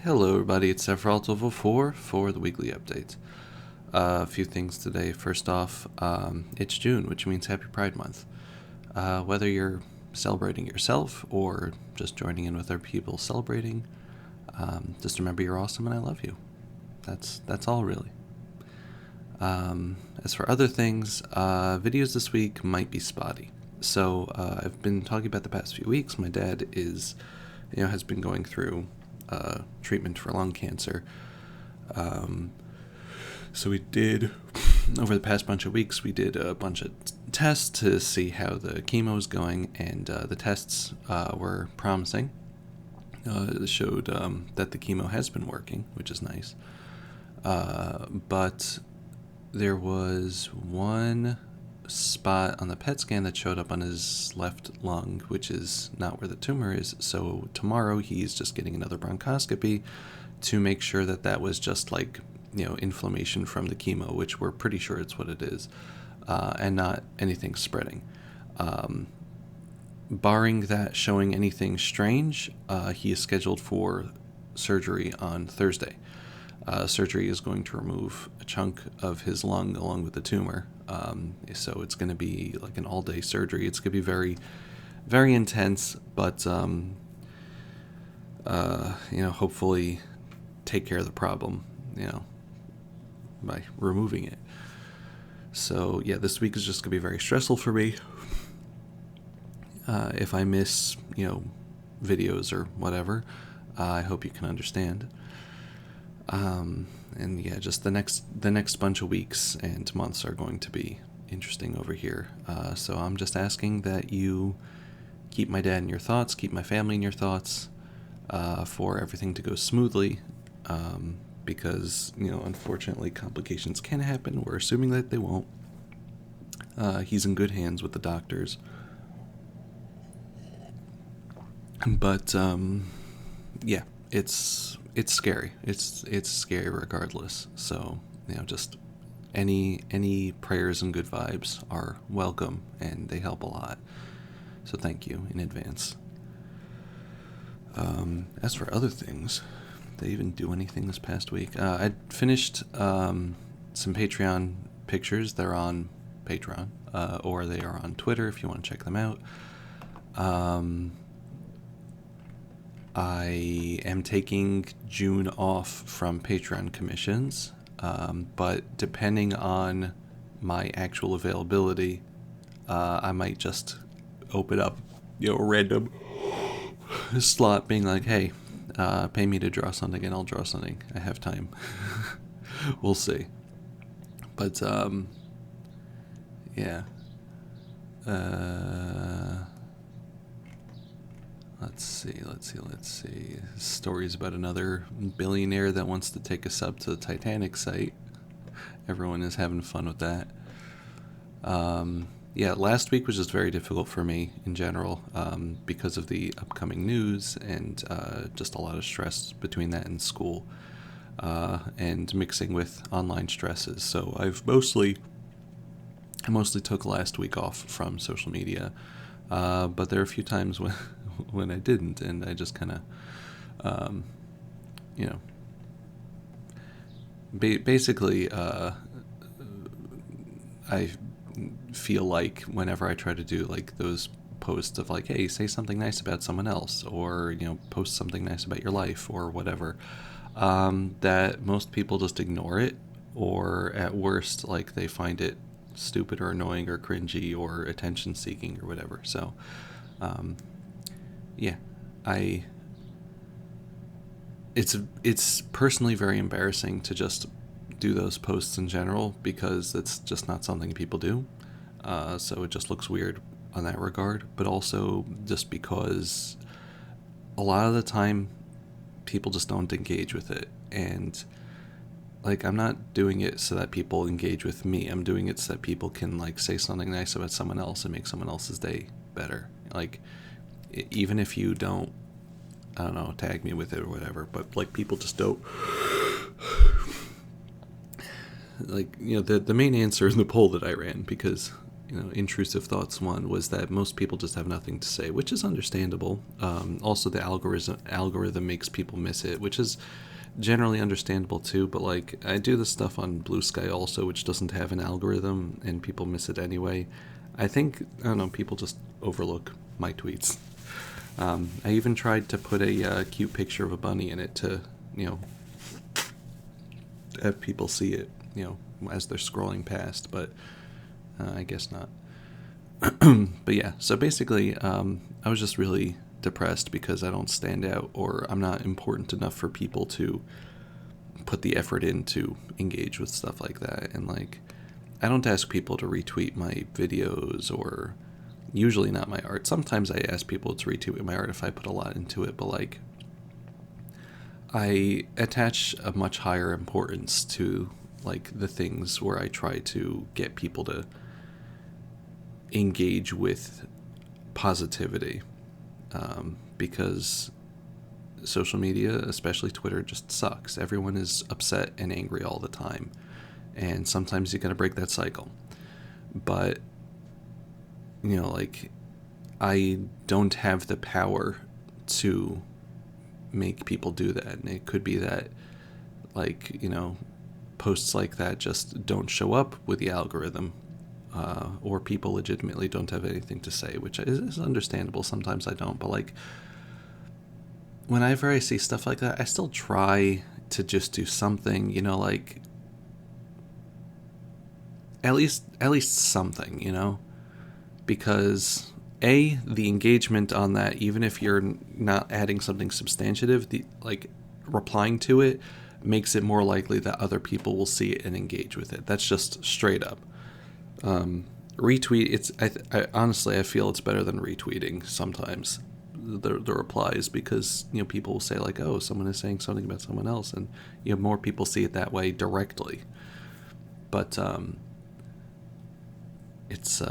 Hello, everybody. It's Sephiroth04 for the weekly update. A few things today. First off, it's June, which means Happy Pride Month. Whether you're celebrating yourself or just joining in with other people celebrating, just remember you're awesome and I love you. That's all, really. As for other things, videos this week might be spotty. So I've been talking about the past few weeks. My dad has been going through treatment for lung cancer. So we did, over the past bunch of weeks, we did a bunch of tests to see how the chemo is going, and the tests were promising. It showed that the chemo has been working, which is nice. But there was one spot on the PET scan that showed up on his left lung, which is not where the tumor is. So tomorrow he's just getting another bronchoscopy to make sure that that was just inflammation from the chemo, which we're pretty sure it's what it is, and not anything spreading. Barring that showing anything strange, he is scheduled for surgery on Thursday. Surgery is going to remove a chunk of his lung along with the tumor. So it's going to be like an all-day surgery. It's going to be very, very intense, but hopefully take care of the problem, by removing it. So yeah, this week is just going to be very stressful for me. If I miss, videos or whatever, I hope you can understand. And yeah, just the next bunch of weeks and months are going to be interesting over here. So I'm just asking that you keep my dad in your thoughts, keep my family in your thoughts, for everything to go smoothly. Because, unfortunately complications can happen. We're assuming that they won't. He's in good hands with the doctors. But, yeah, it's scary. It's scary regardless. So, just any prayers and good vibes are welcome, and they help a lot. So thank you in advance. As for other things, did they even do anything this past week? I finished some Patreon pictures. They're on Patreon, or they are on Twitter if you want to check them out. I am taking June off from Patreon commissions, but depending on my actual availability, I might just open up, a random slot being like, hey, pay me to draw something and I'll draw something. I have time. We'll see. But, yeah. Let's see. Stories about another billionaire that wants to take a sub to the Titanic site. Everyone is having fun with that. Yeah, last week was just very difficult for me in general, because of the upcoming news and just a lot of stress between that and school, and mixing with online stresses. So I mostly took last week off from social media, but there are a few times when I didn't, and I just kind of, basically, I feel like whenever I try to do like those posts of like, hey, say something nice about someone else, or post something nice about your life or whatever, that most people just ignore it, or at worst, like, they find it stupid or annoying or cringy or attention seeking or whatever. So yeah, it's personally very embarrassing to just do those posts in general, because it's just not something people do. So it just looks weird on that regard, but also just because a lot of the time people just don't engage with it. And like, I'm not doing it so that people engage with me. I'm doing it so that people can like say something nice about someone else and make someone else's day better. Like, even if you don't, I don't know, tag me with it or whatever, but like, people just don't. Like, the main answer in the poll that I ran, because intrusive thoughts one was that most people just have nothing to say, which is understandable. Also, the algorithm makes people miss it, which is generally understandable too. But like, I do this stuff on Blue Sky also, which doesn't have an algorithm, and people miss it anyway. I think, I don't know, people just overlook my tweets. I even tried to put a cute picture of a bunny in it to, have people see it, as they're scrolling past, but I guess not. But yeah, so basically, I was just really depressed because I don't stand out, or I'm not important enough for people to put the effort in to engage with stuff like that. And like, I don't ask people to retweet my videos, or usually not my art. Sometimes I ask people to retweet my art if I put a lot into it, but like, I attach a much higher importance to like the things where I try to get people to engage with positivity, because social media, especially Twitter, just sucks. Everyone is upset and angry all the time, and sometimes you gotta break that cycle. But like, I don't have the power to make people do that, and it could be that, like, posts like that just don't show up with the algorithm, or people legitimately don't have anything to say, which is understandable. Sometimes I don't, but like, whenever I see stuff like that, I still try to just do something, like, at least something, because the engagement on that, even if you're not adding something substantive, like, replying to it makes it more likely that other people will see it and engage with it. That's just straight up. Retweet, I honestly, I feel it's better than retweeting sometimes, the replies, because people will say like, oh, someone is saying something about someone else, and more people see it that way directly. But it's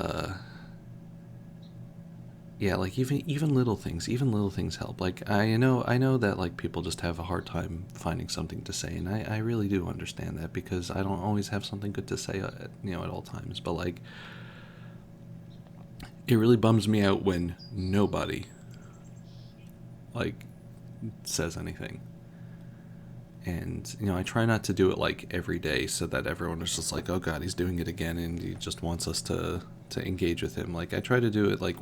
yeah, like, even little things help. Like, I know that like people just have a hard time finding something to say, and I really do understand that, because I don't always have something good to say at all times. But like, it really bums me out when nobody like says anything. And I try not to do it like every day, so that everyone is just like, oh god, he's doing it again, and he just wants us to engage with him. Like, I try to do it like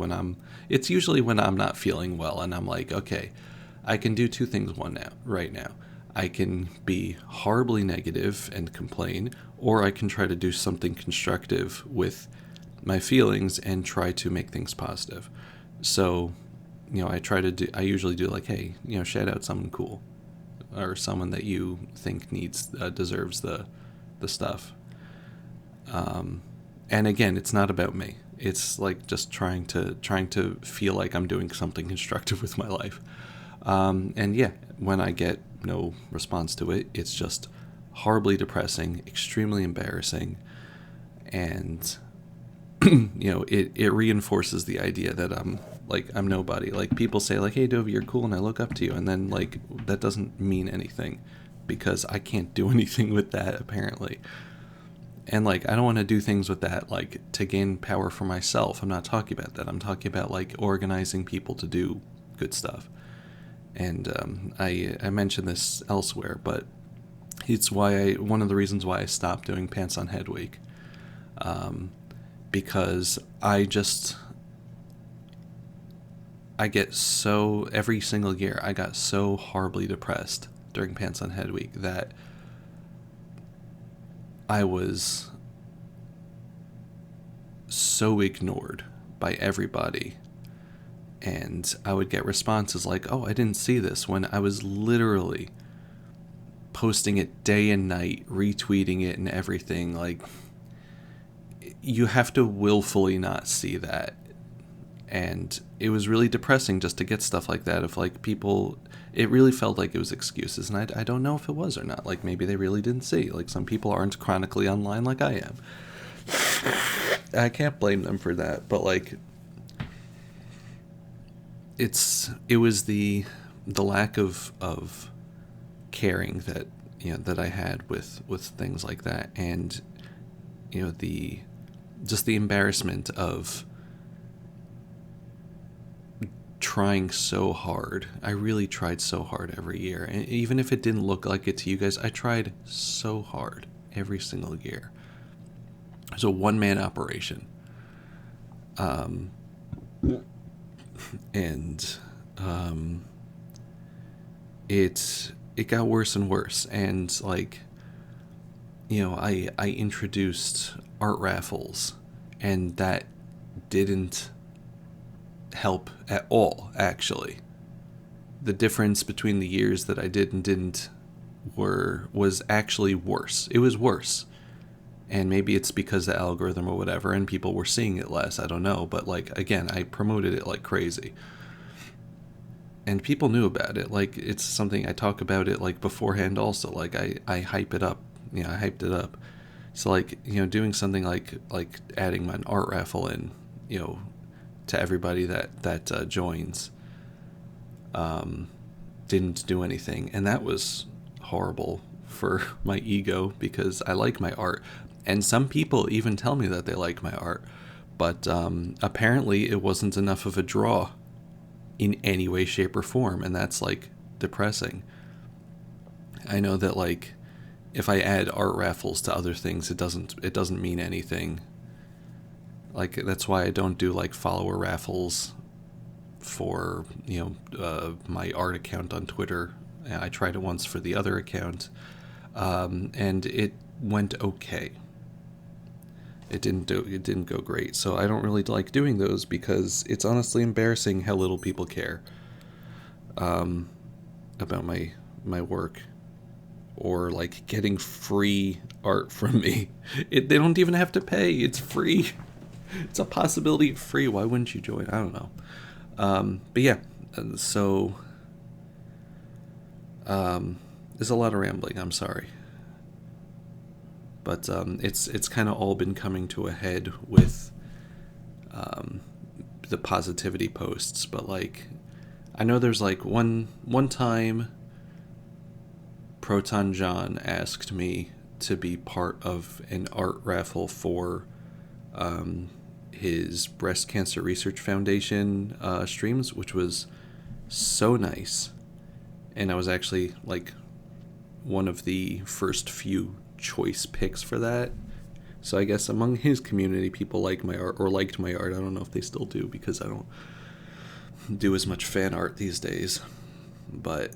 it's usually when I'm not feeling well, and I'm like, okay, I can do two things right now. I can be horribly negative and complain, or I can try to do something constructive with my feelings and try to make things positive. So, I usually do like, hey, shout out someone cool, or someone that you think deserves the stuff. And again, it's not about me. It's like just trying to feel like I'm doing something constructive with my life. And yeah, when I get no response to it, it's just horribly depressing, extremely embarrassing, and it reinforces the idea that I'm nobody. Like, people say like, hey Dovey, you're cool and I look up to you, and then like, that doesn't mean anything, because I can't do anything with that apparently. And like, I don't want to do things with that like to gain power for myself. I'm not talking about that. I'm talking about like organizing people to do good stuff. And I mentioned this elsewhere, but it's one of the reasons why I stopped doing Pants on Head Week. Because I get so, every single year, I got so horribly depressed during Pants on Head Week that I was so ignored by everybody. And I would get responses like, oh, I didn't see this, when I was literally posting it day and night, retweeting it and everything. Like, you have to willfully not see that. And it was really depressing just to get stuff like that of like people. It really felt like it was excuses, and I don't know if it was or not. Like, maybe they really didn't see. Like, some people aren't chronically online like I am. I can't blame them for that, but like, it was the lack of caring that I had with things like that, and the just the embarrassment of trying so hard. I really tried so hard every year. And even if it didn't look like it to you guys, I tried so hard every single year. It was a one-man operation. And it got worse and worse. And like, I introduced art raffles, and that didn't help at all, actually. The difference between the years that I did and didn't was actually worse. It was worse. And maybe it's because the algorithm or whatever, and people were seeing it less, I don't know. But like, again, I promoted it like crazy. And people knew about it. Like, it's something I talk about it like beforehand also. Like, I hype it up. I hyped it up. So like, doing something like adding an art raffle in, to everybody that joins, didn't do anything. And that was horrible for my ego, because I like my art. And some people even tell me that they like my art. But apparently it wasn't enough of a draw in any way, shape, or form. And that's like depressing. I know that like, if I add art raffles to other things, it doesn't mean anything. Like, that's why I don't do like follower raffles for my art account on Twitter. I tried it once for the other account, and it went okay. It didn't go great. So I don't really like doing those, because it's honestly embarrassing how little people care about my work, or like getting free art from me. They don't even have to pay. It's free. It's a possibility of free. Why wouldn't you join? I don't know. But yeah, so there's a lot of rambling. I'm sorry. But it's kind of all been coming to a head with the positivity posts. But like, I know there's like one time Proton John asked me to be part of an art raffle for his Breast Cancer Research Foundation streams, which was so nice. And I was actually like one of the first few choice picks for that. So I guess among his community, people like my art, or liked my art. I don't know if they still do, because I don't do as much fan art these days. But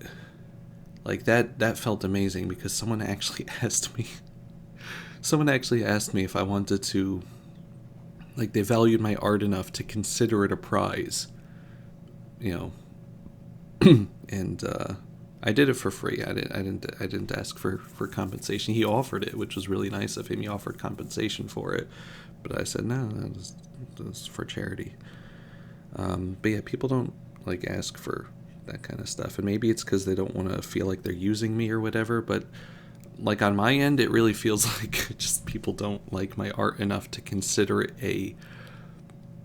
like, that felt amazing, because someone actually asked me if I wanted to, like, they valued my art enough to consider it a prize, and I did it for free. I didn't ask for compensation. He offered it, which was really nice of him. He offered compensation for it, but I said no, that's for charity. But yeah, people don't like ask for that kind of stuff, and maybe it's because they don't want to feel like they're using me or whatever. But like, on my end, it really feels like just people don't like my art enough to consider it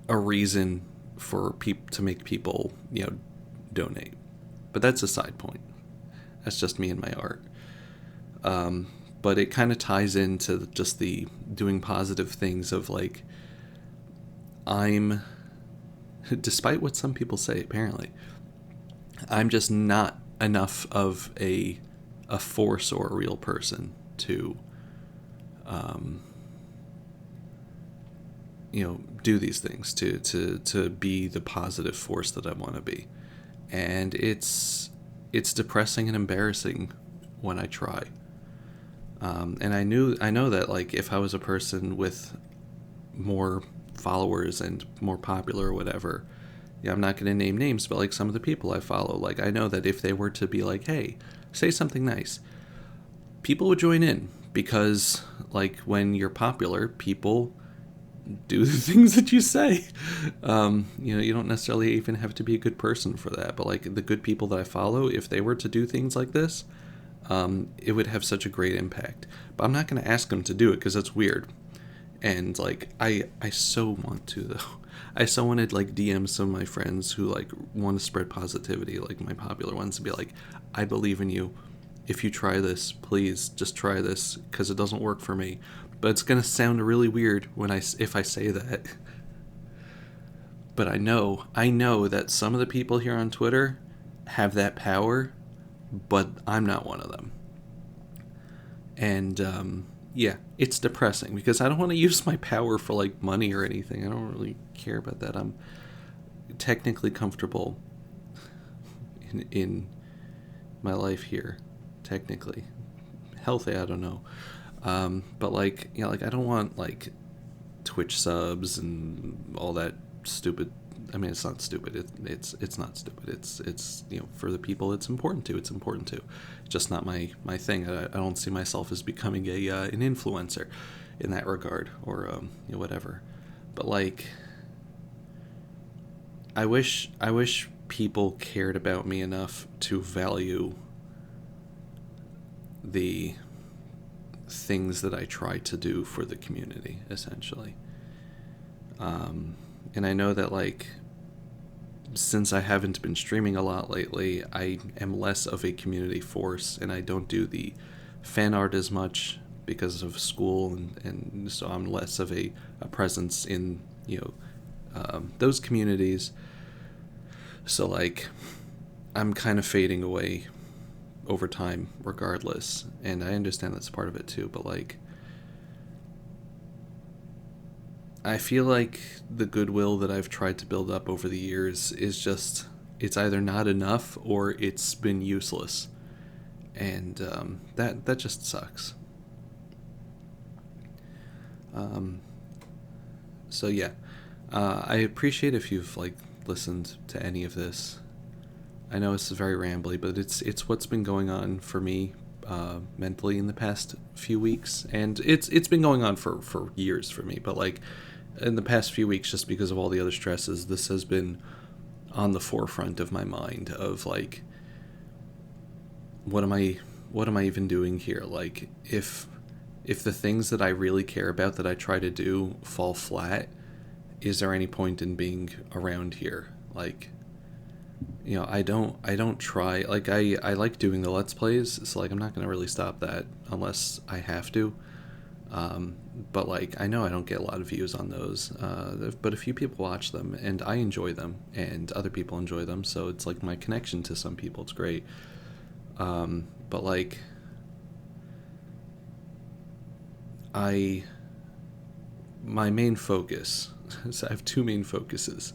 a reason for people to make people donate. But that's a side point. That's just me and my art. But it kind of ties into just the doing positive things of like, despite what some people say, apparently, I'm just not enough of a force or a real person to, do these things, to be the positive force that I want to be. And it's depressing and embarrassing when I try. And I know that like, if I was a person with more followers and more popular or whatever, I'm not going to name names, but like some of the people I follow, like, I know that if they were to be like, hey, say something nice, people would join in, because like, when you're popular, people do the things that you say. You don't necessarily even have to be a good person for that, but like, the good people that I follow, if they were to do things like this, it would have such a great impact. But I'm not going to ask them to do it, because that's weird. And like, I so want to, though. I so want to like DM some of my friends who like want to spread positivity, like my popular ones, and be like, I believe in you. If you try this, please just try this, because it doesn't work for me. but it's gonna sound really weird if I say that. But I know that some of the people here on Twitter have that power, but I'm not one of them. And yeah, it's depressing because I don't want to use my power for like money or anything. I don't really care about that. I'm technically comfortable in my life here, technically. Healthy, I don't know. But like, you know, like I don't want like Twitch subs and all that stupid. I mean, it's not stupid. It's not stupid. It's you know, for the people it's important to. It's important to. It's just not my thing. I don't see myself as becoming an influencer in that regard, or you know, whatever. But like, I wish people cared about me enough to value the things that I try to do for the community, essentially. And I know that, like, since I haven't been streaming a lot lately, I am less of a community force, and I don't do the fan art as much because of school, and so I'm less of a presence in, you know, those communities. So, like, I'm kind of fading away over time regardless, and I understand that's part of it too, but like, I feel like the goodwill that I've tried to build up over the years is just, it's either not enough or it's been useless, and that just sucks. So yeah, I appreciate if you've like listened to any of this. I know it's very rambly, but it's what's been going on for me mentally in the past few weeks, and it's been going on for years for me. But like in the past few weeks, just because of all the other stresses, this has been on the forefront of my mind. Of like, what am I even doing here? Like, if the things that I really care about that I try to do fall flat, is there any point in being around here? Like, you know, I don't try, like, I like doing the Let's Plays, so like I'm not gonna really stop that unless I have to. But like, I know I don't get a lot of views on those, but a few people watch them, and I enjoy them, and other people enjoy them, so it's like my connection to some people. It's great. But like, my main focus, so I have two main focuses.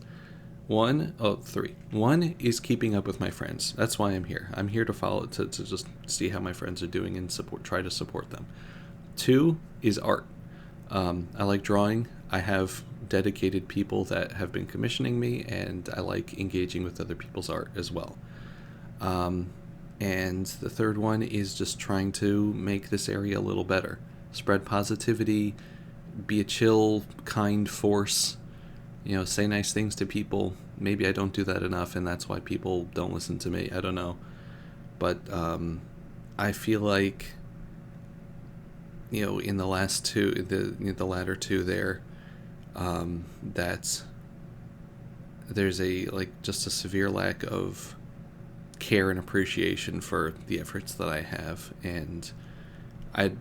Three. One is keeping up with my friends. That's why I'm here. I'm here to to just see how my friends are doing and try to support them. Two is art. I like drawing. I have dedicated people that have been commissioning me, and I like engaging with other people's art as well. And the third one is just trying to make this area a little better. Spread positivity, be a chill, kind force, you know, say nice things to people. Maybe I don't do that enough, and that's why people don't listen to me. I don't know. But I feel like, you know, in the last two, the latter two there, that there's just a severe lack of care and appreciation for the efforts that I have. And I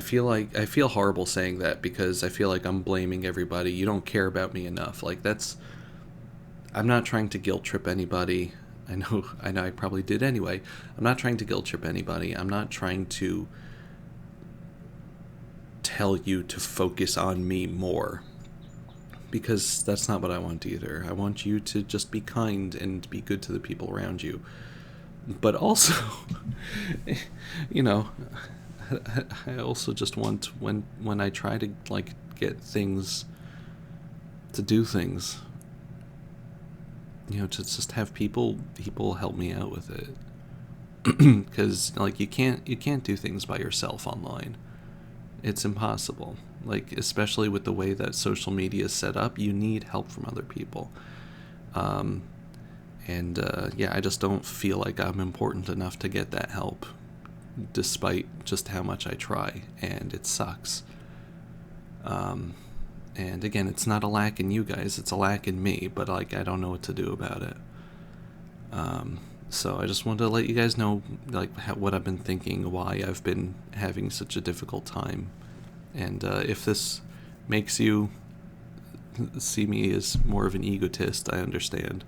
feel horrible saying that, because I feel like I'm blaming everybody. You don't care about me enough. Like, I'm not trying to guilt trip anybody. I know I probably did anyway. I'm not trying to guilt trip anybody. I'm not trying to tell you to focus on me more, because that's not what I want either. I want you to just be kind and be good to the people around you. But also, you know, I also just want, when I try to like get things, to do things, you know, to just have people help me out with it. Because like, you can't do things by yourself online. It's impossible. Like, especially with the way that social media is set up, you need help from other people. Yeah, I just don't feel like I'm important enough to get that help, despite just how much I try, and it sucks. And again, it's not a lack in you guys, it's a lack in me, but like, I don't know what to do about it. So I just wanted to let you guys know, like, what I've been thinking, why I've been having such a difficult time And if this makes you see me as more of an egotist, I understand.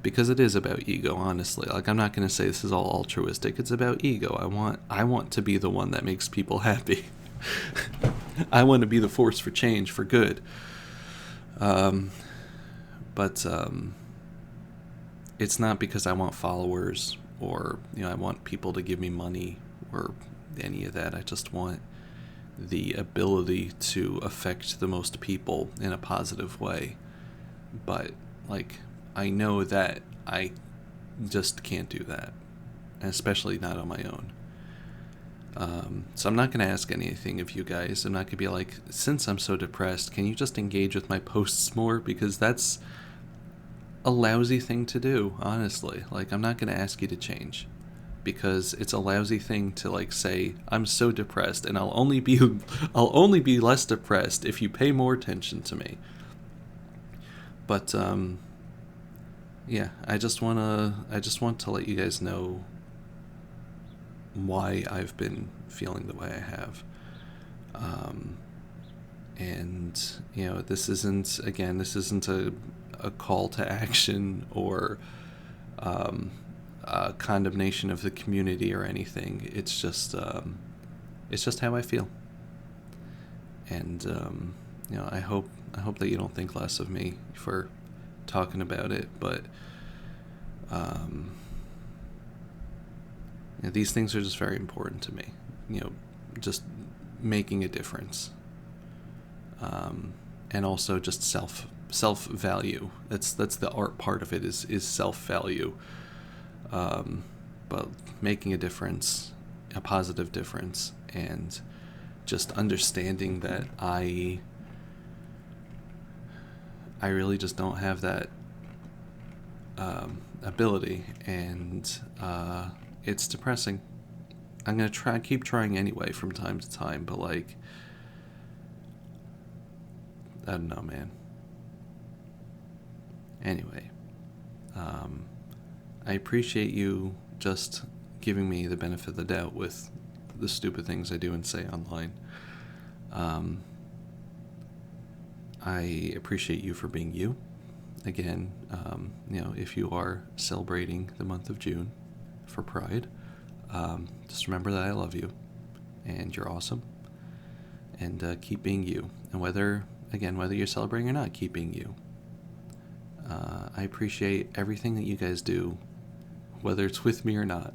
Because it is about ego, honestly. Like, I'm not going to say this is all altruistic. It's about ego. I want to be the one that makes people happy. I want to be the force for change, for good. But it's not because I want followers or, I want people to give me money or any of that. I just want the ability to affect the most people in a positive way. But, like, I know that I just can't do that, especially not on my own. So I'm not going to ask anything of you guys. I'm not going to be like, since I'm so depressed, can you just engage with my posts more? Because that's a lousy thing to do, honestly. Like, I'm not going to ask you to change. Because it's a lousy thing to, like, say, I'm so depressed and I'll only be less depressed if you pay more attention to me. But yeah, I just want to let you guys know why I've been feeling the way I have. And this isn't a call to action or condemnation of the community or anything. It's just how I feel. And I hope that you don't think less of me for talking about it, but these things are just very important to me. Just making a difference, and also just self value. That's the art part of it, is self value. But making a difference, a positive difference, and just understanding that I really just don't have that ability, and it's depressing. I'm gonna keep trying anyway from time to time, but like, I don't know, man. Anyway, I appreciate you just giving me the benefit of the doubt with the stupid things I do and say online. I appreciate you for being you. Again, if you are celebrating the month of June for Pride, just remember that I love you, and you're awesome, and keep being you. And whether you're celebrating or not, keep being you. I appreciate everything that you guys do, whether it's with me or not,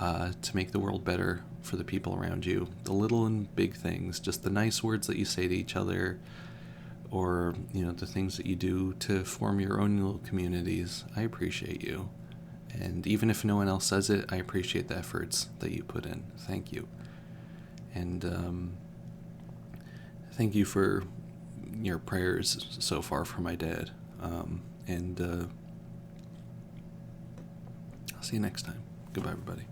to make the world better for the people around you. The little and big things, just the nice words that you say to each other, or the things that you do to form your own little communities. I appreciate you. And even if no one else says it, I appreciate the efforts that you put in. Thank you. And thank you for your prayers so far for my dad. And I'll see you next time. Goodbye, everybody.